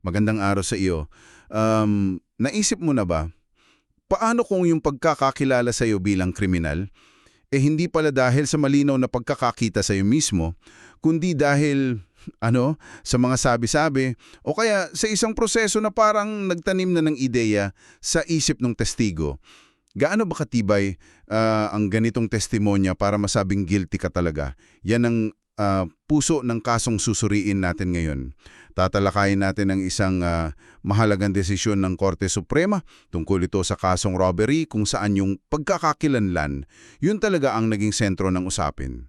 Magandang araw sa iyo. Naisip mo na ba, paano kung yung pagkakakilala sa iyo bilang kriminal, hindi pala dahil sa malinaw na pagkakakita sa iyo mismo, kundi dahil, sa mga sabi-sabi, o kaya sa isang proseso na parang nagtanim na ng ideya sa isip ng testigo. Gaano ba katibay ang ganitong testimonya para masabing guilty ka talaga? Yan ang puso ng kasong susuriin natin ngayon. Tatalakayin natin ang isang mahalagang desisyon ng Korte Suprema tungkol ito sa kasong robbery kung saan yung pagkakakilanlan, yun talaga ang naging sentro ng usapin.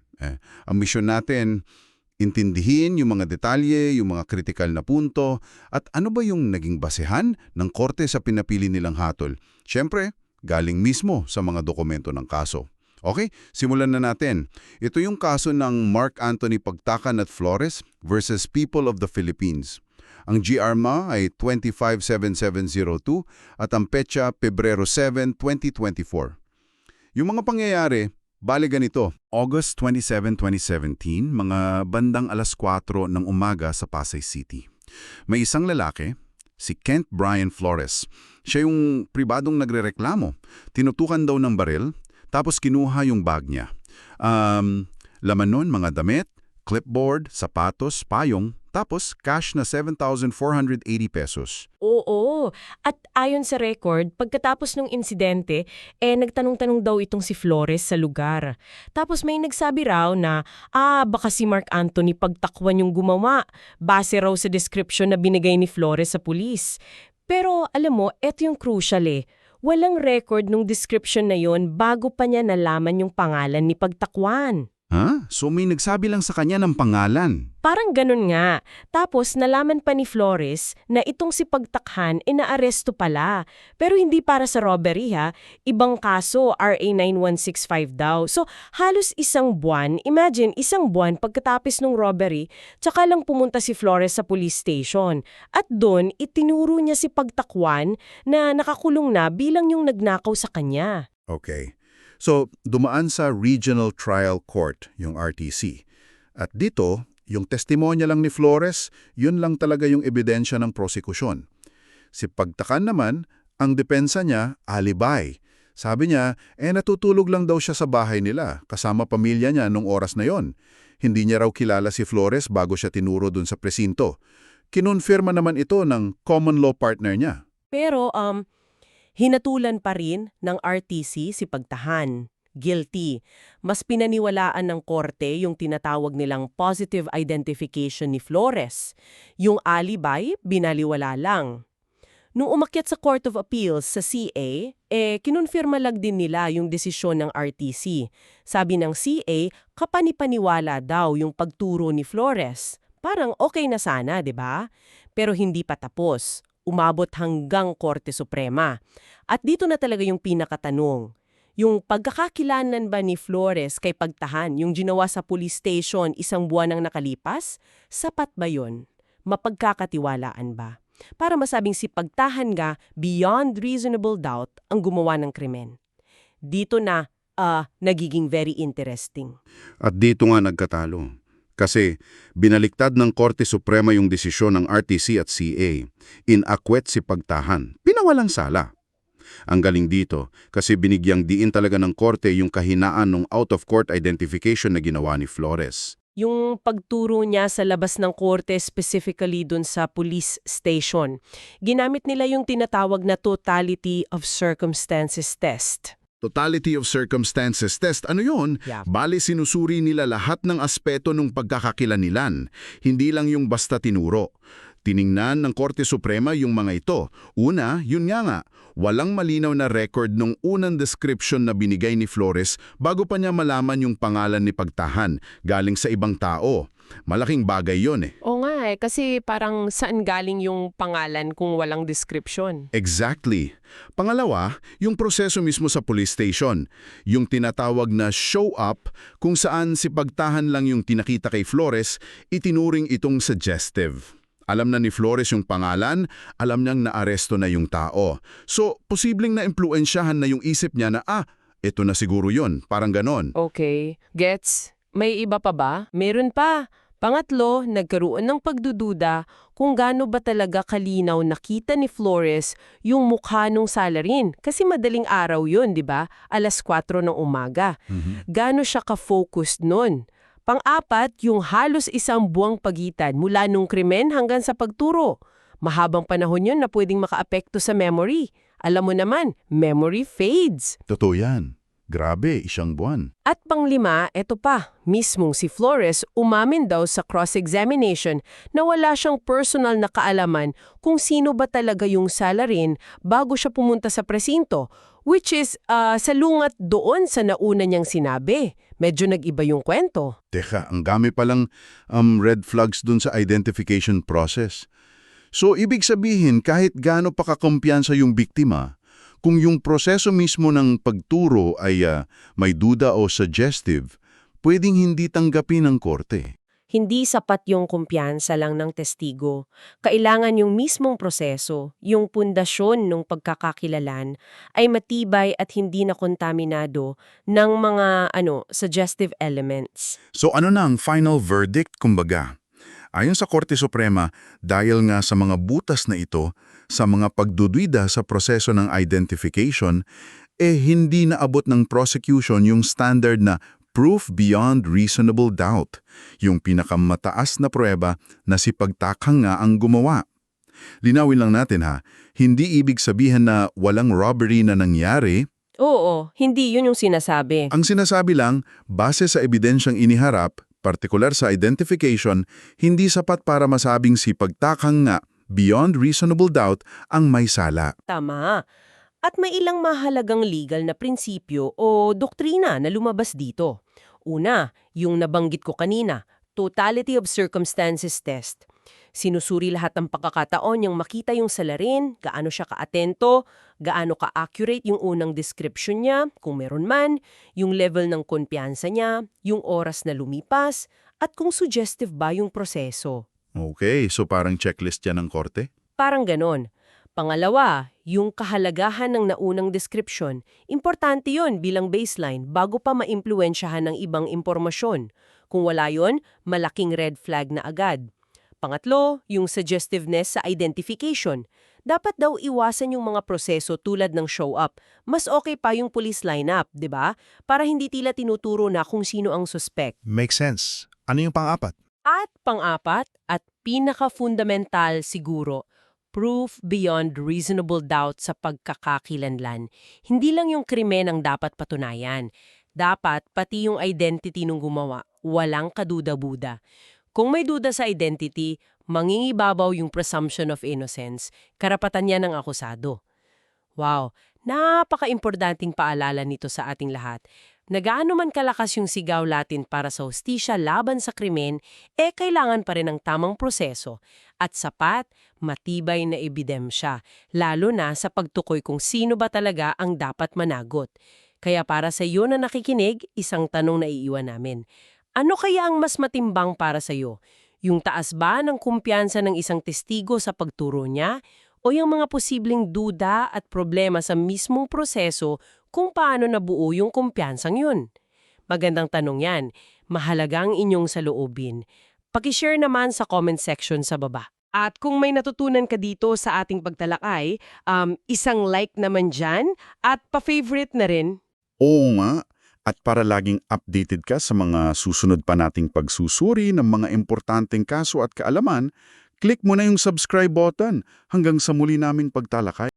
Ang misyon natin, intindihin yung mga detalye, yung mga kritikal na punto, at ano ba yung naging basehan ng Korte sa pinapili nilang hatol. Siyempre, galing mismo sa mga dokumento ng kaso. Okay, simulan na natin. Ito yung kaso ng Mark Anthony Pagtakan at Flores versus People of the Philippines. Ang GRMA ay 257702 at ang petsa Pebrero 7, 2024. Yung mga pangyayari, bale ganito, August 27, 2017, mga bandang alas 4 ng umaga sa Pasay City. May isang lalaki, si Kent Brian Flores. Siya yung pribadong nagrereklamo. Tinutukan daw ng baril, tapos kinuha yung bag niya. Laman nun, mga damit, clipboard, sapatos, payong, tapos cash na 7,480 pesos. Oo. At ayon sa record, pagkatapos ng insidente, nagtanong-tanong daw itong si Flores sa lugar. Tapos may nagsabi raw na, baka si Mark Anthony Pagtakwan yung gumawa, base raw sa description na binigay ni Flores sa pulis. Pero alam mo, eto yung crucial Walang record nung description na yon bago pa niya nalaman yung pangalan ni Pagtakwan. So may nagsabi lang sa kanya ng pangalan? Parang ganun nga. Tapos nalaman pa ni Flores na itong si Pagtakhan inaaresto pala. Pero hindi para sa robbery ibang kaso, RA 9165 daw. So halos isang buwan, imagine isang buwan pagkatapos ng robbery, tsaka lang pumunta si Flores sa police station. At doon itinuro niya si Pagtakwan na nakakulong na bilang yung nagnakaw sa kanya. Okay. So, dumaan sa Regional Trial Court, yung RTC. At dito, yung testimonya lang ni Flores, yun lang talaga yung ebidensya ng prosekusyon. Si Pagtakan naman, ang depensa niya, alibi. Sabi niya, natutulog lang daw siya sa bahay nila, kasama pamilya niya nung oras na yon. Hindi niya raw kilala si Flores bago siya tinuro dun sa presinto. Kinonfirma naman ito ng common law partner niya. Pero, hinatulan pa rin ng RTC si Pagtahan. Guilty. Mas pinaniwalaan ng korte yung tinatawag nilang positive identification ni Flores. Yung alibi, binaliwala lang. Nung umakyat sa Court of Appeals sa CA, kinonfirma lang din nila yung desisyon ng RTC. Sabi ng CA, kapanipaniwala daw yung pagturo ni Flores. Parang okay na sana, di ba? Pero hindi pa tapos. Umabot hanggang Korte Suprema. At dito na talaga yung pinakatanong. Yung pagkakakilanan ba ni Flores kay Pagtahan, yung ginawa sa police station isang buwan ang nakalipas? Sapat ba yun? Mapagkakatiwalaan ba? Para masabing si Pagtahan nga, beyond reasonable doubt, ang gumawa ng krimen. Dito na, nagiging very interesting. At dito nga nagkatalo. Kasi binaliktad ng Korte Suprema yung desisyon ng RTC at CA. Inakwet si Pagtahan. Pinawalang sala. Ang galing dito kasi binigyang diin talaga ng korte yung kahinaan ng out-of-court identification na ginawa ni Flores. Yung pagturo niya sa labas ng korte, specifically dun sa police station, ginamit nila yung tinatawag na totality of circumstances test. Totality of circumstances test. Ano yun? Yeah. Bale sinusuri nila lahat ng aspeto ng pagkakakilanilan. Hindi lang yung basta tinuro. Tiningnan ng Korte Suprema yung mga ito. Una, yun nga, walang malinaw na record nung unang description na binigay ni Flores bago pa niya malaman yung pangalan ni Pagtahan, galing sa ibang tao. Malaking bagay yon Oo nga kasi parang saan galing yung pangalan kung walang description? Exactly. Pangalawa, yung proseso mismo sa police station. Yung tinatawag na show up kung saan si Pagtahan lang yung tinakita kay Flores, itinuring itong suggestive. Alam na ni Flores yung pangalan, alam niyang naaresto na yung tao. So, posibleng na-impluensyahan na yung isip niya na, ito na siguro yun, parang ganon. Okay. Gets? May iba pa ba? Meron pa. Pangatlo, nagkaroon ng pagdududa kung gaano ba talaga kalinaw nakita ni Flores yung mukha nung salarin. Kasi madaling araw yun, di ba? 4:00 ng umaga. Gaano siya ka-focused nun? Pang-apat, yung halos isang buwang pagitan mula nung krimen hanggang sa pagturo. Mahabang panahon yun na pwedeng makaapekto sa memory. Alam mo naman, memory fades. Totoo yan. Grabe, 1 buwan. At panglima, eto pa, mismong si Flores umamin daw sa cross-examination na wala siyang personal na kaalaman kung sino ba talaga yung salarin bago siya pumunta sa presinto, which is salungat doon sa nauna niyang sinabi. Medyo nag-iba yung kwento. Teka, ang dami palang red flags dun sa identification process. So, ibig sabihin, kahit gaano pa kakumpiyansa yung biktima, kung yung proseso mismo ng pagturo ay may duda o suggestive, pwedeng hindi tanggapin ng korte. Hindi sapat yung kumpiyansa lang ng testigo. Kailangan yung mismong proseso, yung pundasyon ng pagkakakilalan, ay matibay at hindi na kontaminado ng mga suggestive elements. So ano na ang final verdict, kumbaga? Ayon sa Korte Suprema, dahil nga sa mga butas na ito, sa mga pagdudwida sa proseso ng identification, hindi naabot ng prosecution yung standard na proof beyond reasonable doubt, yung pinakamataas na pruweba na si pagtakang nga ang gumawa. Linawin lang natin ha, hindi ibig sabihin na walang robbery na nangyari. Oo, hindi yun yung sinasabi. Ang sinasabi lang, base sa ebidensyang iniharap, partikular sa identification, hindi sapat para masabing si pagtakang nga beyond reasonable doubt ang may sala. Tama. At may ilang mahalagang legal na prinsipyo o doktrina na lumabas dito. Una, yung nabanggit ko kanina, totality of circumstances test. Sinusuri lahat ng pagkakataon yung makita yung salarin, gaano siya ka-atento, gaano ka-accurate yung unang description niya, kung meron man, yung level ng kumpiyansa niya, yung oras na lumipas, at kung suggestive ba yung proseso. Okay, so parang checklist yan ng korte? Parang ganon. Pangalawa, yung kahalagahan ng naunang description. Importante yon bilang baseline bago pa maimpluwensyahan ng ibang impormasyon. Kung wala yon, malaking red flag na agad. Pangatlo, yung suggestiveness sa identification. Dapat daw iwasan yung mga proseso tulad ng show-up. Mas okay pa yung police lineup, di ba? Para hindi tila tinuturo na kung sino ang suspect. Makes sense. Ano yung pang-apat? At pang-apat, at pinaka-fundamental siguro, proof beyond reasonable doubt sa pagkakakilanlan. Hindi lang yung krimen ang dapat patunayan. Dapat pati yung identity nung gumawa. Walang kaduda-buda. Kung may duda sa identity, mangingibabaw yung presumption of innocence. Karapatan niya ng akusado. Wow, napaka-importanting paalala nito sa ating lahat. Nagaano man kalakas yung sigaw natin para sa hustisya laban sa krimen, kailangan pa rin ng tamang proseso at sapat, matibay na ebidensya, lalo na sa pagtukoy kung sino ba talaga ang dapat managot. Kaya para sa iyo na nakikinig, isang tanong na iiwan namin. Ano kaya ang mas matimbang para sa iyo? Yung taas ba ng kumpiyansa ng isang testigo sa pagturo niya? O yung mga posibleng duda at problema sa mismong proseso kung paano nabuo yung kumpiyansang yun? Magandang tanong yan. Mahalagang inyong saloobin. Pakishare naman sa comment section sa baba. At kung may natutunan ka dito sa ating pagtalakay, isang like naman dyan at pa-favorite na rin. Oo nga. At para laging updated ka sa mga susunod pa nating pagsusuri ng mga importanteng kaso at kaalaman, click mo na yung subscribe button hanggang sa muli naming pagtalakay.